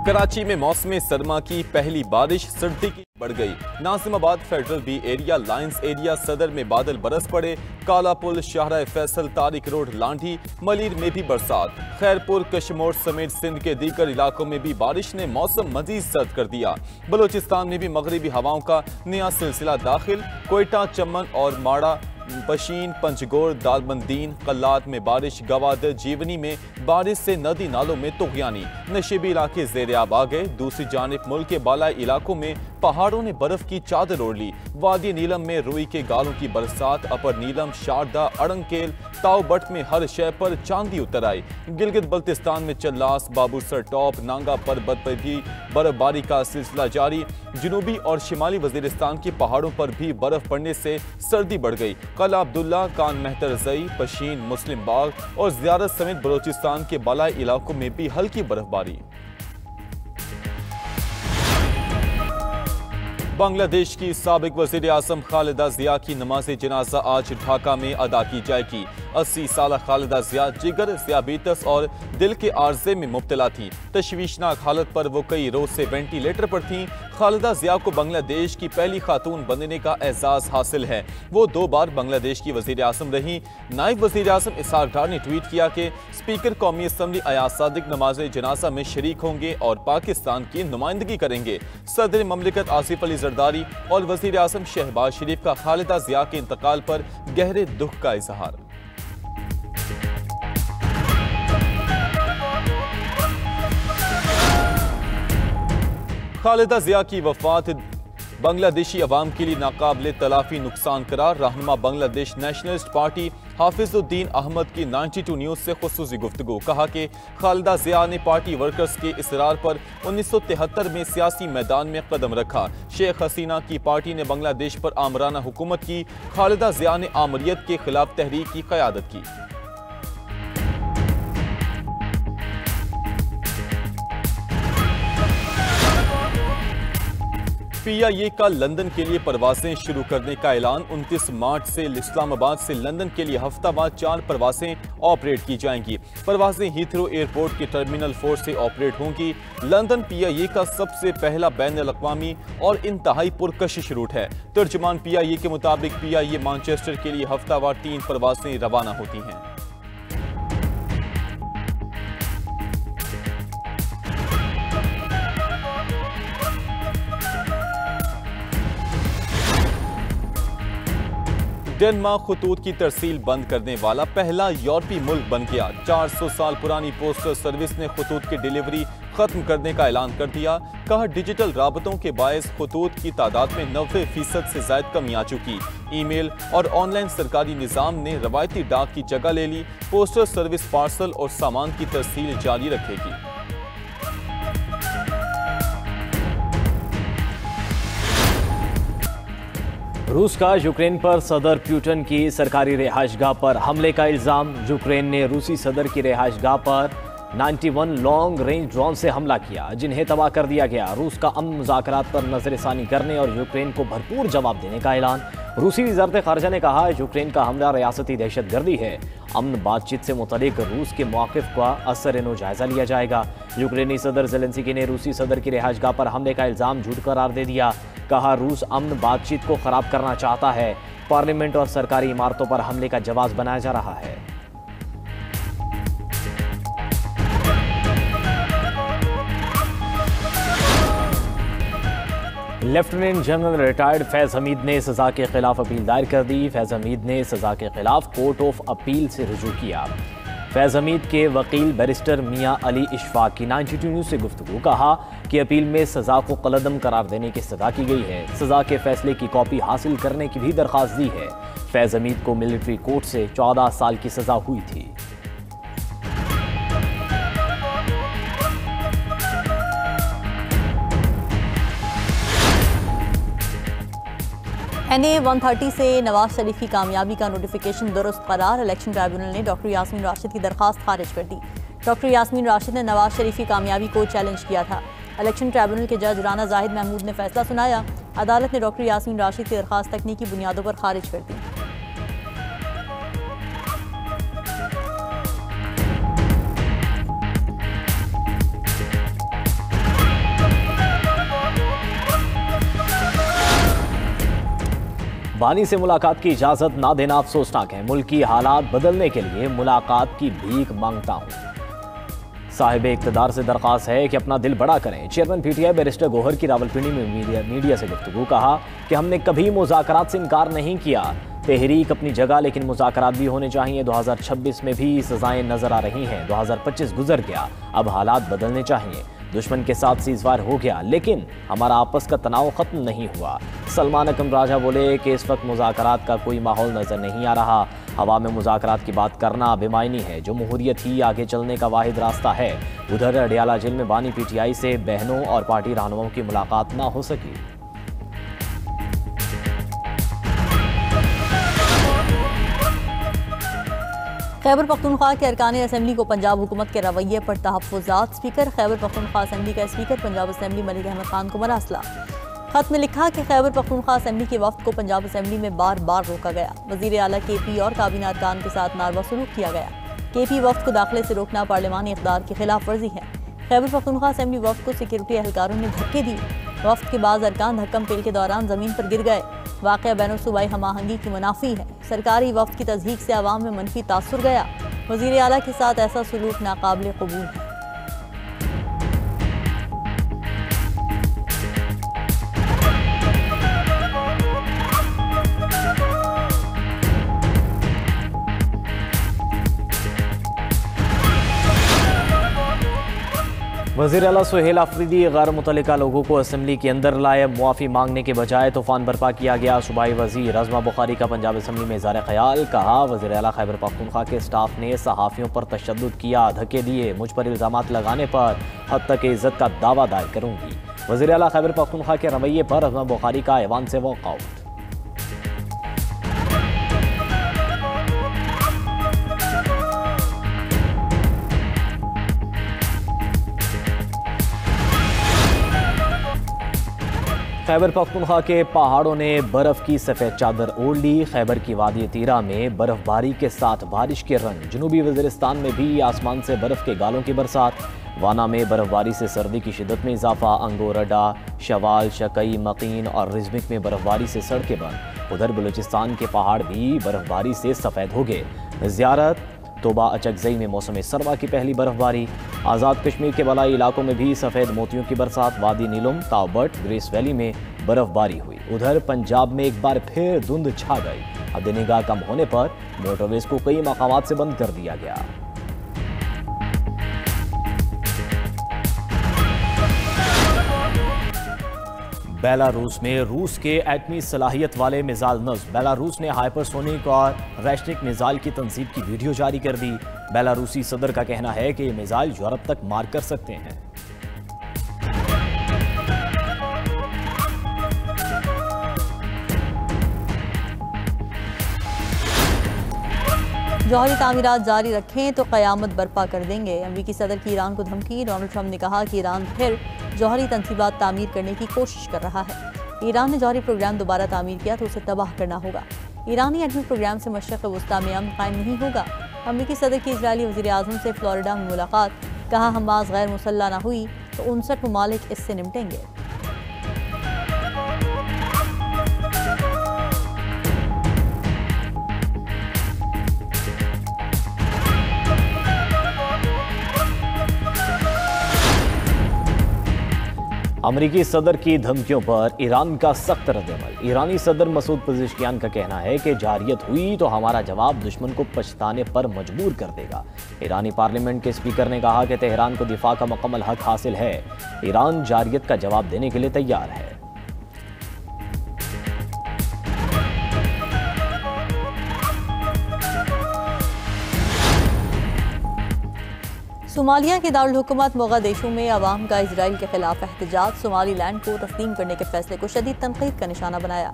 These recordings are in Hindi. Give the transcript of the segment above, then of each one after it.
कराची में मौसम सरमा की पहली बारिश सर्दी की बढ़ गई। Nazimabad federal B area, lines area, Saddar में बादल बरस पड़े। काला पुल, शाहरा फैसल, तारिक रोड, लांढी, मलीर में भी बरसात। खैरपुर, कशमोर समेत सिंध के दीगर इलाकों में भी बारिश ने मौसम मजीद सर्द कर दिया। बलोचिस्तान में भी मगरिबी हवाओं का नया सिलसिला दाखिल। कोयटा, चमन और माड़ा, पशीन, पंचगोर, दालबंदीन, कल्लात में बारिश। गवादर, जीवनी में बारिश से नदी नालों में तुगयानी। नशीबी इलाके ज़ेर-ए-आब आ गए। दूसरी जानिब मुल्क के बालाई इलाकों में पहाड़ों ने बर्फ की चादर ओढ़ ली। वादी नीलम में रुई के गालों की बरसात। अपर नीलम, शारदा, अड़ंकेल, ताओबट में हर शय पर चांदी उतर आई। गिलगित बल्तिस्तान में चल्लास, बाबूसर टॉप, नांगा पर्वत पर भी बर्फबारी का सिलसिला जारी। जनूबी और शिमाली वजीरिस्तान के पहाड़ों पर भी बर्फ पड़ने से सर्दी बढ़ गई। कला अब्दुल्ला, कान मेहतर जई, पशीन, मुस्लिम बाग और ज़ियारत समेत बलोचिस्तान के बालाई इलाकों में भी हल्की बर्फबारी। बांग्लादेश की साबिक वज़ीर आज़म खालिदा ज़िया की नमाज जनाजा आज ढाका में अदा की जाएगी। 80 साल खालिदा ज़िया जिगर, ज़ियाबीतस और दिल के आर्जे में मुब्तला थी। तशवीशनाक हालत पर वो कई रोज से वेंटिलेटर पर थीं। खालिदा ज़िया को बांग्लादेश की पहली खातून बनने का एजाज़ हासिल है। वो 2 बार बांग्लादेश की वज़ीर आज़म रही। नायब वज़ीर आज़म इसहाक डार ने ट्वीट किया कि स्पीकर कौमी असम्बली अयाज सादिक नमाज जनाजा में शरीक होंगे और पाकिस्तान की नुमाइंदगी करेंगे। सदर ममलिकत आसिफ अली जरदारी और वज़ीर आज़म शहबाज शरीफ का खालिदा ज़िया के इंतकाल पर गहरे दुख का इजहार। खालिदा ज़िया की वफात बांग्लादेशी अवाम के लिए नाकाबिले तलाफी नुकसान करार। रहनुमा बांग्लादेश नेशनलिस्ट पार्टी हाफिजुद्दीन अहमद की 92 न्यूज़ से खुसूसी गुफ्तगू। कहा कि खालिदा ज़िया ने पार्टी वर्कर्स के इसरार पर 1973 में सियासी मैदान में कदम रखा। शेख हसीना की पार्टी ने बांग्लादेश पर आमराना हुकूमत की। खालिदा ज़िया ने आमरीत के खिलाफ तहरीक की क़यादत की। PIA का लंदन के लिए परवासें शुरू करने का ऐलान। 29 मार्च से इस्लामाबाद से लंदन के लिए हफ्तावार 4 परवासें ऑपरेट की जाएंगी। परवासें हीथ्रो एयरपोर्ट के टर्मिनल 4 से ऑपरेट होंगी। लंदन PIA का सबसे पहला बैन-अल-अक़वामी और इंतहाई पुरकशिश रूट है। तर्जुमान PIA के मुताबिक PIA मैनचेस्टर के लिए हफ्तावार 3 परवासें रवाना होती हैं। डेनमार्क खतूत की तरसील बंद करने वाला पहला यूरोपीय मुल्क बन गया। 400 साल पुरानी पोस्टल सर्विस ने खतूत की डिलीवरी खत्म करने का ऐलान कर दिया। कहा, डिजिटल राबतों के बायस खतूत की तादाद में 90% से ज्यादा कमी आ चुकी। ईमेल और ऑनलाइन सरकारी निज़ाम ने रवायती डाक की जगह ले ली। पोस्टल सर्विस पार्सल और सामान की तरसील जारी रखेगी। रूस का यूक्रेन पर सदर पुतिन की सरकारी रिहाइशगाह पर हमले का इल्ज़ाम। यूक्रेन ने रूसी सदर की रिहाइशगाह पर 91 लॉन्ग रेंज ड्रोन से हमला किया, जिन्हें तबाह कर दिया गया। रूस का अमन मुज़ाकरात पर नज़रसानी करने और यूक्रेन को भरपूर जवाब देने का ऐलान। रूसी वज़ारत ख़ारजा ने कहा, यूक्रेन का हमला रियासती दहशतगर्दी है। अमन बातचीत से मुतल्लिक रूस के मौक़िफ़ का असर-ए-नौ जायज़ा लिया जाएगा। यूक्रेनी सदर ज़ेलेंस्की ने रूसी सदर की रिहाइशगाह पर हमले का इल्ज़ाम झूठ करार दे दिया। कहा, रूस अमन बातचीत को ख़राब करना चाहता है। पार्लियामेंट और सरकारी इमारतों पर हमले का जवाब बनाया जा रहा है। लेफ्टिनेंट जनरल रिटायर्ड फैज़ हमीद ने सज़ा के खिलाफ अपील दायर कर दी। फैज़ हमीद ने सज़ा के खिलाफ कोर्ट ऑफ अपील से रुजू किया। फैज़ हमीद के वकील बैरिस्टर मियां अली इशफाक की 92 न्यूज़ से गुफ्तगू। कहा कि अपील में सज़ा को कलअदम करार देने की इस्तदा की गई है। सज़ा के फैसले की कॉपी हासिल करने की भी दरख्वास्त दी है। फैज़ हमीद को मिलिट्री कोर्ट से 14 साल की सज़ा हुई थी। NA 130 से नवाज शरीफ की कामयाबी का नोटिफिकेशन दुरुस्त करार। इलेक्शन ट्राइब्यूनल ने डॉक्टर यास्मीन राशिद की दरखास्त खारिज कर दी। डॉक्टर यास्मीन राशिद ने नवाज शरीफ की कामयाबी को चैलेंज किया था। इलेक्शन ट्राइब्यूनल के जज राना जाहिद महमूद ने फैसला सुनाया। अदालत ने डॉक्टर यास्मीन राशिद की दरखास्त तकनीकी बुनियादों पर खारिज कर दी। बानी से मुलाकात की इजाजत ना देना अफसोसनाक है। मुल्क की हालात बदलने के लिए मुलाकात की भीख मांगता हूं। साहिब इक्तदार से दरख्वास्त है कि अपना दिल बड़ा करें। चेयरमैन पीटीआई बैरिस्टर गोहर की रावलपिंडी में मीडिया से गुफ्तगू। कहा कि हमने कभी मुज़ाकरात से इनकार नहीं किया। तहरीक अपनी जगह, लेकिन मुज़ाकरात भी होने चाहिए। 2026 में भी सजाएं नजर आ रही हैं। 2025 गुजर गया, अब हालात बदलने चाहिए। दुश्मन के साथ सीजवार हो गया, लेकिन हमारा आपस का तनाव खत्म नहीं हुआ। सलमान अकरम राजा बोले कि इस वक्त मुज़ाकरात का कोई माहौल नजर नहीं आ रहा। हवा में मुज़ाकरात की बात करना बेमायनी है। जमहूरियत ही आगे चलने का वाहिद रास्ता है। उधर अडियाला जेल में बानी पीटीआई से बहनों और पार्टी रहनुमाओं की मुलाकात ना हो सकी। खैबर पख्तूनख्वा के अरकान असम्बली को पंजाब हुकूमत के रवैये पर तहफ़्फ़ुज़ात। स्पीकर खैबर पख्तूनख्वा असम्बली का स्पीकर पंजाब असम्बली मलिक अहमद खान को मरासला। खत में लिखा कि खैबर पख्तूनख्वा असम्बली के वफ्द को पंजाब असम्बली में बार बार रोका गया। वज़ीर आला KP और काबीना अरकान के साथ नारवा सलूक किया गया। KP वफ्द को दाखिले से रोकना पार्लिमानी इक़्तिदार की खिलाफ वर्जी है। खैबर पख्तूनख्वा असम्बली वफ्द को सिक्योरिटी एहलकारों ने धक्के दिए। वफ्द के बाद अरकान धक्कम पेल के दौरान ज़मीन पर गिर गए। वाक़या बैनुल सूबाई हमाहंगी की मुनाफी है। सरकारी वफ्द की तज़हीक से आवाम में मनफी तासुर गया। वज़ीर आला के साथ ऐसा सलूक नाकाबिल क़बूल है। वज़ीर आला सुहेल आफरीदी गैर मुतल्लिका लोगों को असम्बली के अंदर लाए। मुआफ़ी मांगने के बजाय तूफान बर्पा किया गया। सूबाई वज़ीर अज़मा बुखारी का पंजाब असम्बली में इज़हार ख़याल। कहा वज़ीर आला खैबर पख्तूनख्वा के स्टाफ ने सहाफ़ियों पर तशद्दुद किया, धक्के दिए। मुझ पर इल्ज़ामात लगाने पर हद तक इज़्ज़त का दावा दायर करूँगी। वज़ीर आला खैबर पख्तूनख्वा के रवैये पर अज़मा बुखारी का ऐवान से वॉकआउट। खैबर पख्तूनख्वा के पहाड़ों ने बर्फ की सफ़ेद चादर ओढ़ ली। खैबर की वादी तीरा में बर्फबारी के साथ बारिश के रंग। जनूबी वज़ीरिस्तान में भी आसमान से बर्फ के गालों की बरसात। वाना में बर्फबारी से सर्दी की शिद्दत में इजाफा। अंगोरडा, शवाल, शकई, मकीन और रिजमिक में बर्फबारी से सड़कें बंद। उधर बलूचिस्तान के पहाड़ भी बर्फबारी से सफ़ेद हो गए। ज़ियारत तोबा अचकजई में मौसम सरमा की पहली बर्फबारी। आज़ाद कश्मीर के बलाई इलाकों में भी सफ़ेद मोतियों की बरसात। वादी नीलम, तावबट, ग्रेस वैली में बर्फबारी हुई। उधर पंजाब में एक बार फिर धुंध छा गई। अब निगाह कम होने पर मोटरवेज को कई मकामात से बंद कर दिया गया। बेलारूस में रूस के एटमी सलाहियत वाले मिसाइल नस्ब। बेलारूस ने हाइपरसोनिक और रैशनिक मिसाइल की तंसीब की वीडियो जारी कर दी। बेलारूसी सदर का कहना है कि ये मिसाइल यूरोप तक मार कर सकते हैं। जौहरी तामीरात जारी रखें तो क़यामत बर्पा कर देंगे। अमरीकी सदर की ईरान को धमकी। डोनाल्ड ट्रंप ने कहा कि ईरान फिर जौहरी तनसीबात तामीर करने की कोशिश कर रहा है। ईरान ने जौहरी प्रोग्राम दोबारा तामीर किया तो उसे तबाह करना होगा। ईरानी एटमी प्रोग्राम से मशरक़ वस्ता में अमन कायम नहीं होगा। अमरीकी सदर की इजरायली वज़ीर आज़म से फ्लोरिडा में मुलाकात। कहा हमास गैर मुसल्लह न हुई तो 59 ममालिक इससे निपटेंगे। अमरीकी सदर की धमकियों पर ईरान का सख्त रद्दअमल। ईरानी सदर मसूद पज़ेश्कियान का कहना है कि जारियत हुई तो हमारा जवाब दुश्मन को पछताने पर मजबूर कर देगा। ईरानी पार्लियामेंट के स्पीकर ने कहा कि तेहरान को दिफा का मुकम्मल हक हासिल है। ईरान जारियत का जवाब देने के लिए तैयार है। सोमालिया के दारुल हुकूमत मोगादिशु में अवाम का इजराइल के खिलाफ एहतजाज। सोमालीलैंड को तस्लीम करने के फैसले को शदीद तनकीद का निशाना बनाया।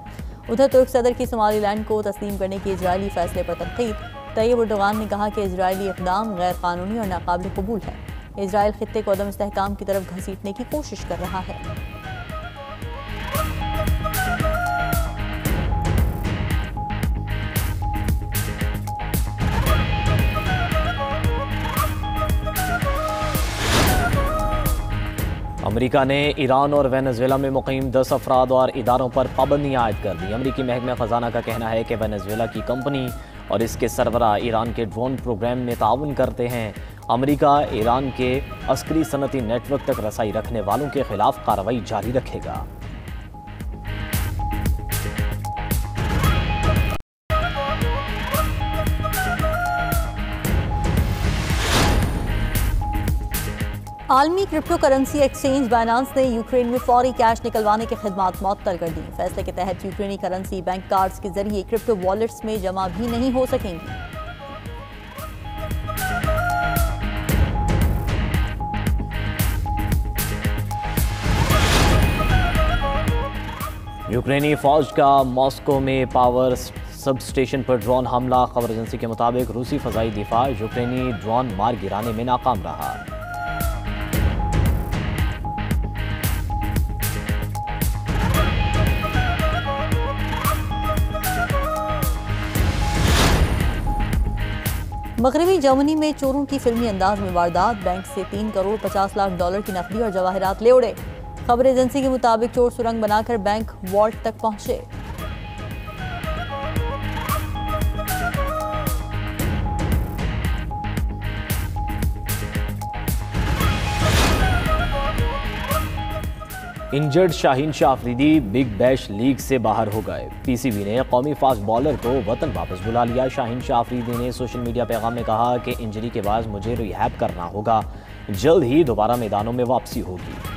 उधर तुर्क सदर की सोमालीलैंड को तस्लीम करने के इजरायली फैसले पर तनकीद। तैयब एर्दोगान ने कहा कि इजरायली इक़दाम गैर कानूनी और नाकाबिल कबूल है। इजराइल खित्ते को अदम इस्तेहकाम की तरफ घसीटने की कोशिश कर रहा है। अमेरिका ने ईरान और वेनेजुएला में मुकीम 10 अफराद और इदारों पर पाबंदियां आयद कर दी। अमेरिकी महकमा खजाना का कहना है कि वेनेजुएला की कंपनी और इसके सरबराह ईरान के ड्रोन प्रोग्राम में ताउन करते हैं। अमेरिका ईरान के अस्करी सनती नेटवर्क तक रसाई रखने वालों के खिलाफ कार्रवाई जारी रखेगा। आलमी क्रिप्टो करेंसी एक्सचेंज बाइनांस ने यूक्रेन में फौरी कैश निकलवाने की खिदमत मुअत्तल कर दी। फैसले के तहत यूक्रेनी करेंसी बैंक कार्ड्स के जरिए क्रिप्टो वॉलेट्स में जमा भी नहीं हो सकेंगी। यूक्रेनी फौज का मॉस्को में पावर सब स्टेशन पर ड्रोन हमला। खबर एजेंसी के मुताबिक रूसी फजाई दिफा यूक्रेनी ड्रोन मार गिराने में नाकाम रहा। मगरबी जर्मनी में चोरों की फिल्मी अंदाज में वारदात। बैंक से 3 करोड़ 50 लाख डॉलर की नकदी और जवाहरात ले उड़े। खबर एजेंसी के मुताबिक चोर सुरंग बनाकर बैंक वॉल्ट तक पहुंचे। Injured Shaheen Shah Afridi big bash league से बाहर हो गए। पीसीबी ने कौमी फास्ट बॉलर को वतन वापस बुला लिया। शाहीन शाह अफरीदी ने सोशल मीडिया पैगाम में कहा कि इंजरी के बाद मुझे रिहैब करना होगा, जल्द ही दोबारा मैदानों में वापसी होगी।